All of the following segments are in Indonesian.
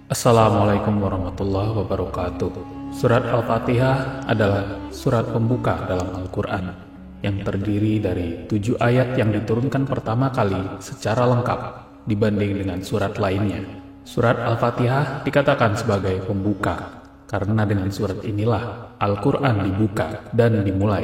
Assalamualaikum warahmatullahi wabarakatuh. Surat Al-Fatihah adalah surat pembuka dalam Al-Quran yang terdiri dari 7 ayat yang diturunkan pertama kali secara lengkap dibanding dengan surat lainnya. Surat Al-Fatihah dikatakan sebagai pembuka karena dengan surat inilah Al-Quran dibuka dan dimulai.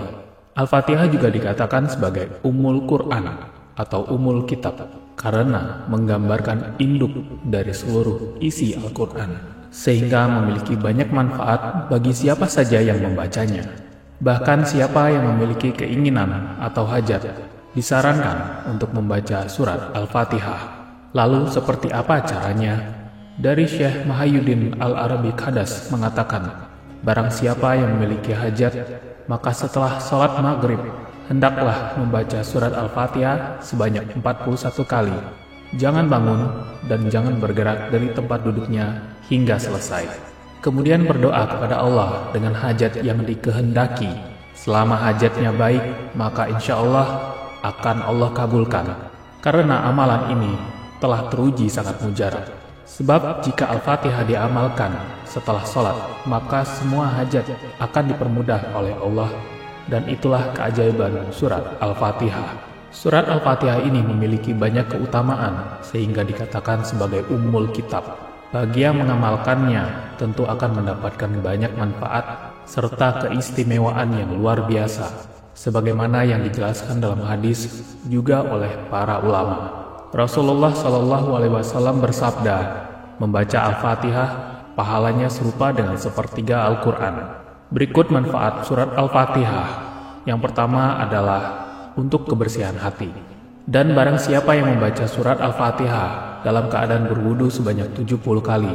Al-Fatihah juga dikatakan sebagai Ummul Quran atau Ummul Kitab karena menggambarkan induk dari seluruh isi Al-Quran, sehingga memiliki banyak manfaat bagi siapa saja yang membacanya. Bahkan siapa yang memiliki keinginan atau hajat disarankan untuk membaca surat Al-Fatihah. Lalu seperti apa caranya? Dari Syekh Mahyuddin Al-Arabi Kadas mengatakan, barang siapa yang memiliki hajat, maka setelah sholat maghrib hendaklah membaca surat Al-Fatihah sebanyak 41 kali. Jangan bangun dan jangan bergerak dari tempat duduknya hingga selesai. Kemudian berdoa kepada Allah dengan hajat yang dikehendaki. Selama hajatnya baik, maka insya Allah akan Allah kabulkan. Karena amalan ini telah teruji sangat mujarab. Sebab jika Al-Fatihah diamalkan setelah sholat, maka semua hajat akan dipermudah oleh Allah. Dan itulah keajaiban surat Al-Fatihah. Surat Al-Fatihah ini memiliki banyak keutamaan sehingga dikatakan sebagai Ummul Kitab. Bagi yang mengamalkannya tentu akan mendapatkan banyak manfaat serta keistimewaan yang luar biasa, sebagaimana yang dijelaskan dalam hadis juga oleh para ulama. Rasulullah SAW bersabda, membaca Al-Fatihah pahalanya serupa dengan sepertiga Al-Quran. Berikut manfaat surat Al-Fatihah. Yang pertama adalah untuk kebersihan hati. Dan barang siapa yang membaca surat Al-Fatihah dalam keadaan berwudu sebanyak 70 kali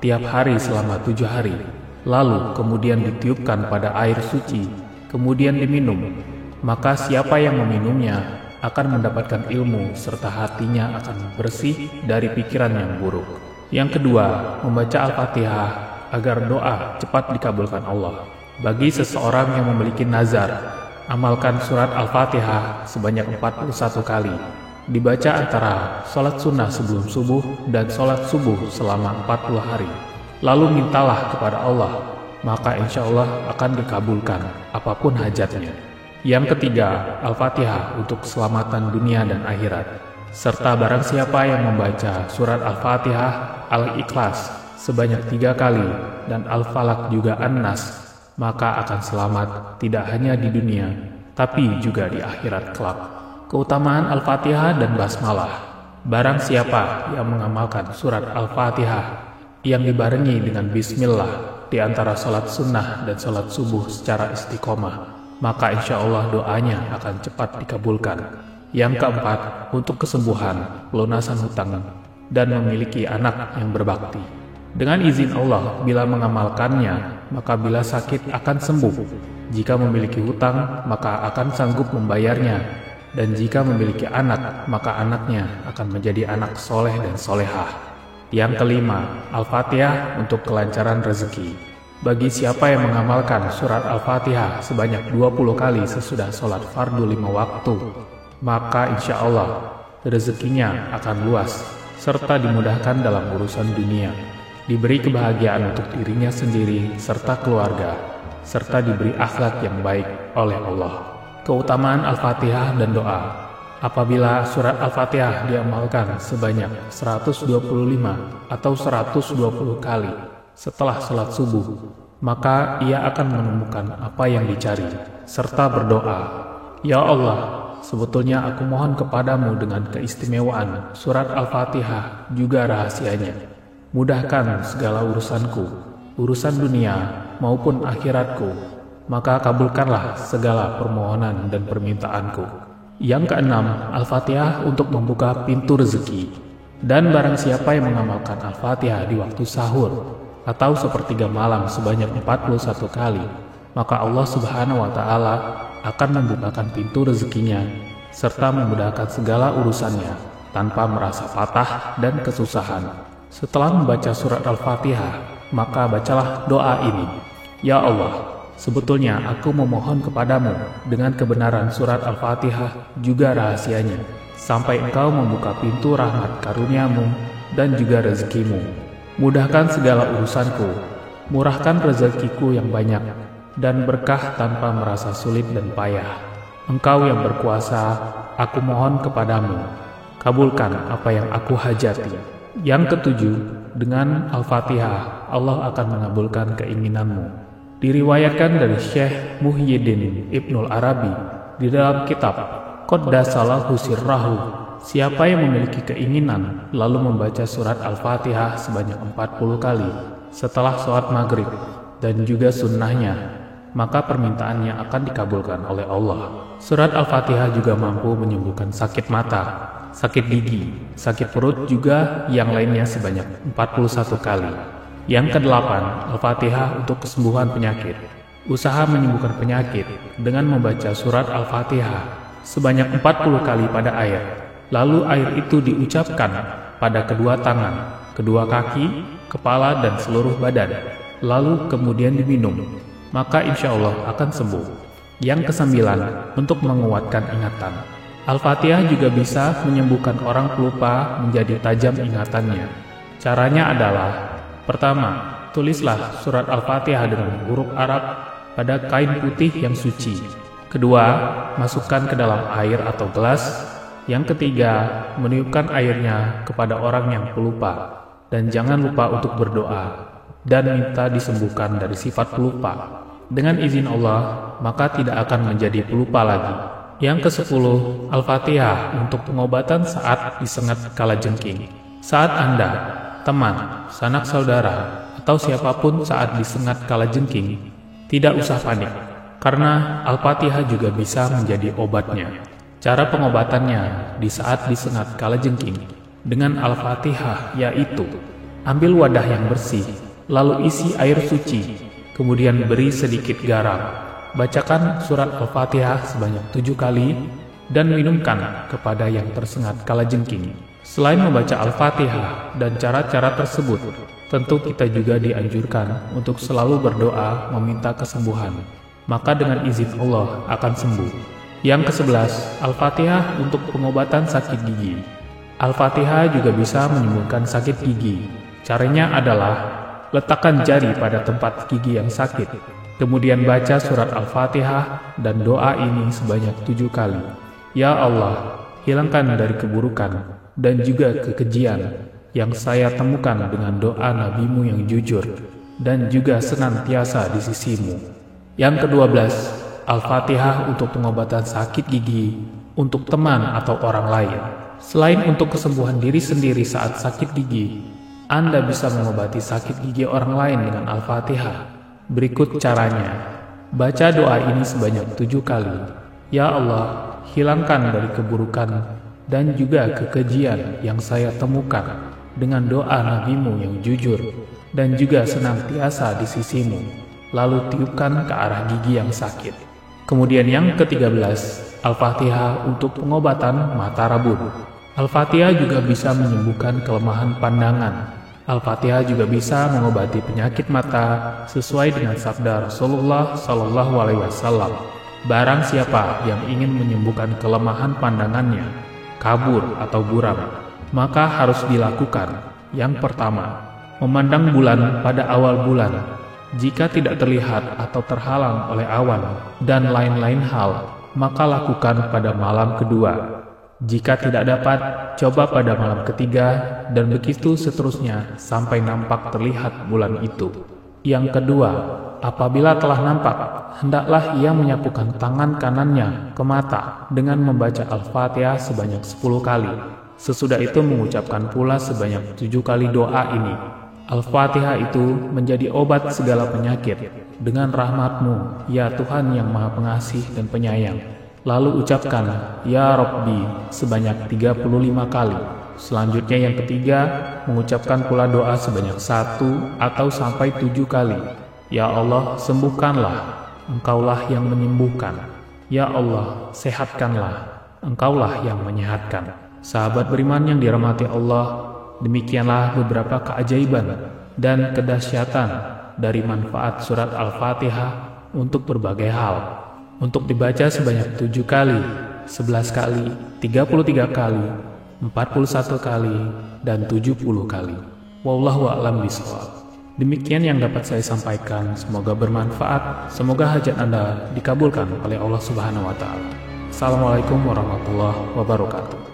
tiap hari selama 7 hari, lalu kemudian ditiupkan pada air suci, kemudian diminum, maka siapa yang meminumnya akan mendapatkan ilmu serta hatinya akan bersih dari pikiran yang buruk. Yang kedua, membaca Al-Fatihah agar doa cepat dikabulkan Allah. Bagi seseorang yang memiliki nazar, amalkan surat Al-Fatihah sebanyak 41 kali. Dibaca antara sholat sunnah sebelum subuh dan sholat subuh selama 40 hari. Lalu mintalah kepada Allah, maka insya Allah akan dikabulkan apapun hajatnya. Yang ketiga, Al-Fatihah untuk keselamatan dunia dan akhirat. Serta barang siapa yang membaca surat Al-Fatihah, Al-Ikhlas sebanyak 3 kali dan Al-Falaq juga An-Nas, maka akan selamat tidak hanya di dunia, tapi juga di akhirat kelak. Keutamaan Al-Fatihah dan Basmalah. Barang siapa yang mengamalkan surat Al-Fatihah yang dibarengi dengan Bismillah di antara sholat sunnah dan sholat subuh secara istiqomah, maka insya Allah doanya akan cepat dikabulkan. Yang keempat, untuk kesembuhan, pelunasan hutang, dan memiliki anak yang berbakti. Dengan izin Allah, bila mengamalkannya, maka bila sakit akan sembuh. Jika memiliki hutang, maka akan sanggup membayarnya. Dan jika memiliki anak, maka anaknya akan menjadi anak soleh dan solehah. Yang kelima, Al-Fatihah untuk kelancaran rezeki. Bagi siapa yang mengamalkan surat Al-Fatihah sebanyak 20 kali sesudah sholat fardu 5 waktu, maka insya Allah rezekinya akan luas, serta dimudahkan dalam urusan dunia. Diberi kebahagiaan untuk dirinya sendiri serta keluarga, serta diberi akhlak yang baik oleh Allah. Keutamaan Al-Fatihah dan doa. Apabila surat Al-Fatihah diamalkan sebanyak 125 atau 120 kali setelah sholat subuh, maka ia akan menemukan apa yang dicari, serta berdoa, Ya Allah, sebetulnya aku mohon kepadamu dengan keistimewaan surat Al-Fatihah juga rahasianya. Mudahkan segala urusanku, urusan dunia maupun akhiratku, maka kabulkanlah segala permohonan dan permintaanku. Yang keenam, Al-Fatihah untuk membuka pintu rezeki. Dan barang siapa yang mengamalkan Al-Fatihah di waktu sahur atau sepertiga malam sebanyak 41 kali, maka Allah Subhanahu wa Ta'ala akan membukakan pintu rezekinya serta memudahkan segala urusannya tanpa merasa patah dan kesusahan. Setelah membaca surat Al-Fatihah, maka bacalah doa ini. Ya Allah, sebetulnya aku memohon kepadamu dengan kebenaran surat Al-Fatihah juga rahasianya, sampai engkau membuka pintu rahmat karuniamu dan juga rezekimu. Mudahkan segala urusanku, murahkan rezekiku yang banyak, dan berkah tanpa merasa sulit dan payah. Engkau yang berkuasa, aku mohon kepadamu, kabulkan apa yang aku hajati. Yang ketujuh, dengan Al-Fatihah, Allah akan mengabulkan keinginanmu. Diriwayatkan dari Syekh Muhyiddin Ibnul Arabi di dalam kitab Qaddasallahu Sirrahu, siapa yang memiliki keinginan lalu membaca surat Al-Fatihah sebanyak 40 kali setelah sholat maghrib dan juga sunnahnya, maka permintaannya akan dikabulkan oleh Allah. Surat Al-Fatihah juga mampu menyembuhkan sakit mata, sakit gigi, sakit perut, juga yang lainnya sebanyak 41 kali. Yang kedelapan, Al-Fatihah untuk kesembuhan penyakit. Usaha menyembuhkan penyakit dengan membaca surat Al-Fatihah sebanyak 40 kali pada air. Lalu air itu diucapkan pada kedua tangan, kedua kaki, kepala, dan seluruh badan. Lalu kemudian diminum, maka insya Allah akan sembuh. Yang kesembilan, untuk menguatkan ingatan. Al-Fatihah juga bisa menyembuhkan orang pelupa menjadi tajam ingatannya. Caranya adalah: pertama, tulislah surat Al-Fatihah dengan huruf Arab pada kain putih yang suci. Kedua, masukkan ke dalam air atau gelas. Yang ketiga, meniupkan airnya kepada orang yang pelupa. Dan jangan lupa untuk berdoa dan minta disembuhkan dari sifat pelupa. Dengan izin Allah, maka tidak akan menjadi pelupa lagi. Yang kesepuluh, Al-Fatihah untuk pengobatan saat disengat kalajengking. Saat Anda, teman, sanak saudara, atau siapapun saat disengat kalajengking, tidak usah panik, karena Al-Fatihah juga bisa menjadi obatnya. Cara pengobatannya di saat disengat kalajengking dengan Al-Fatihah yaitu: ambil wadah yang bersih, lalu isi air suci, kemudian beri sedikit garam, bacakan surat Al-Fatihah sebanyak 7 kali, dan minumkan kepada yang tersengat kalajengking. Selain membaca Al-Fatihah dan cara-cara tersebut, tentu kita juga dianjurkan untuk selalu berdoa meminta kesembuhan, maka dengan izin Allah akan sembuh. Yang ke-11, Al-Fatihah untuk pengobatan sakit gigi. Al-Fatihah juga bisa menyembuhkan sakit gigi. Caranya adalah: letakkan jari pada tempat gigi yang sakit, kemudian baca surat Al-Fatihah dan doa ini sebanyak 7 kali. Ya Allah, hilangkan dari keburukan dan juga kekejian yang saya temukan dengan doa Nabi-Mu yang jujur dan juga senantiasa di sisi-Mu. Yang ke-12, Al-Fatihah untuk pengobatan sakit gigi untuk teman atau orang lain. Selain untuk kesembuhan diri sendiri saat sakit gigi, Anda bisa mengobati sakit gigi orang lain dengan Al-Fatihah. Berikut caranya. Baca doa ini sebanyak 7 kali. Ya Allah, hilangkan dari keburukan dan juga kekejian yang saya temukan dengan doa Nabi-Mu yang jujur dan juga senantiasa di sisi-Mu. Lalu tiupkan ke arah gigi yang sakit. Kemudian yang ke-13, Al-Fatihah untuk pengobatan mata rabun. Al-Fatihah juga bisa menyembuhkan kelemahan pandangan. Al-Fatihah juga bisa mengobati penyakit mata sesuai dengan sabda Rasulullah SAW. Barang siapa yang ingin menyembuhkan kelemahan pandangannya, kabur atau buram, maka harus dilakukan. Yang pertama, memandang bulan pada awal bulan. Jika tidak terlihat atau terhalang oleh awan dan lain-lain hal, maka lakukan pada malam kedua. Jika tidak dapat, coba pada malam ketiga, dan begitu seterusnya sampai nampak terlihat bulan itu. Yang kedua, apabila telah nampak, hendaklah ia menyapukan tangan kanannya ke mata dengan membaca Al-Fatihah sebanyak 10 kali. Sesudah itu mengucapkan pula sebanyak 7 kali doa ini. Al-Fatihah itu menjadi obat segala penyakit dengan rahmat-Mu, ya Tuhan yang Maha Pengasih dan Penyayang. Lalu ucapkan Ya Rabbi sebanyak 35 kali. Selanjutnya yang ketiga, mengucapkan pula doa sebanyak 1 atau sampai 7 kali. Ya Allah, sembuhkanlah, Engkaulah yang menyembuhkan. Ya Allah, sehatkanlah, Engkaulah yang menyehatkan. Sahabat beriman yang dirahmati Allah, demikianlah beberapa keajaiban dan kedahsyatan dari manfaat surat Al-Fatihah untuk berbagai hal. Untuk dibaca sebanyak 7 kali, 11 kali, 33 kali, 41 kali, dan 70 kali. Wallahu a'lam bishawab. Demikian yang dapat saya sampaikan, semoga bermanfaat, semoga hajat Anda dikabulkan oleh Allah Subhanahu wa taala. Assalamualaikum warahmatullahi wabarakatuh.